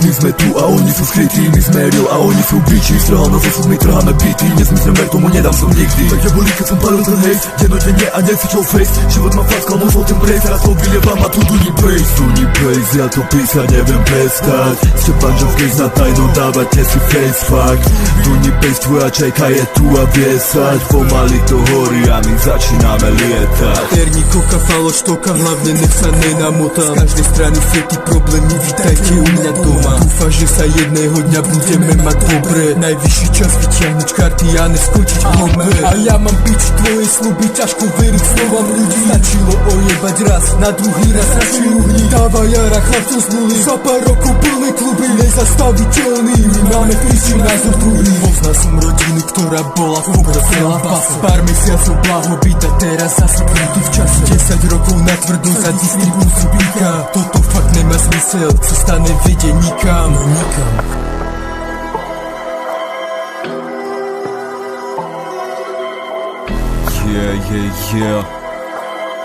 My sme tu a oni sú skrytí, my sme real a oni sú biči. Strhal na zosud, my trháme beaty, nezmyslím ver, tomu nedám som nikdy. Tak ja boli, keď som palil ten hejt, denodenne a necítil face. Život ma fackal, môžol ten brejs, teraz to vylievam a tu duní bass, ja to písať neviem prestať. Ste banjo v na tajno, dávate si face fuck. Duní bass, tvoja čajka je tu a viesať. Pomaly to horí a my začíname lietať. Terní koka, faloš toka, hlavne nech sa nenamotá. Z každej strany svety problémy, vítajte u mňa doma. Dúfam, že sa jedného dňa budeme mať dobre. Najvyšší čas vyťahnuť karty a neskočiť bombe. A ja mám piči tvoje sluby, ťažko veriť slovám ľudí. Stačilo ojebať raz, na druhý raz radšej uhni. Dáva jara chlapcov z nuly, za pár rokov plné kluby, nezastaviteľný. My máme príčin názor druhý. Poznal som rodinu, ktorá bola v celá pasa. Pár mesiacov blahobyt a teraz zaseknutý v čase. 10 rokov na tvrdo za distribúciu píka. Toto fakt nemá zmysel, cesta nevedie nikam. Yeah.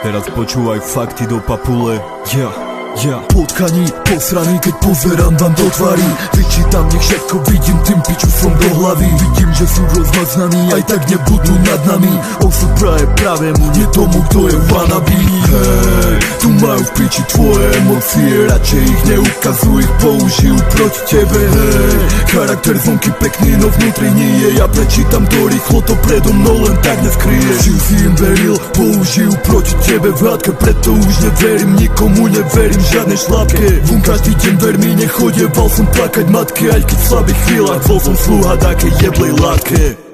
Teraz počúvaj fakty do papule. Potkaní, posraný, keď pozerám vám do tvary. Vyčítam nech všetko, vidím tým piču som do hlavy. Vidím, že sú rozmaznaní, aj tak nebudnú nad nami. Osud praje pravému, nie tomu, kto je wannabe. Hej, tu majú v piči tvoje emócie, radšej ich neukazuj, ich použijú proti tebe. Hej, charakter zvonky pekný, no vnútri nie je. Ja prečítam to rýchlo, to predo mnou len tak neskryje. Čím si im veril, použijú proti tebe v hádke, preto už neverím, nikomu neverím, žiadne šlapke. Vun každý deň vermi nechodieval som plakať matke, aj keď v slabých chvíľach bol som sluha také jeblej látke.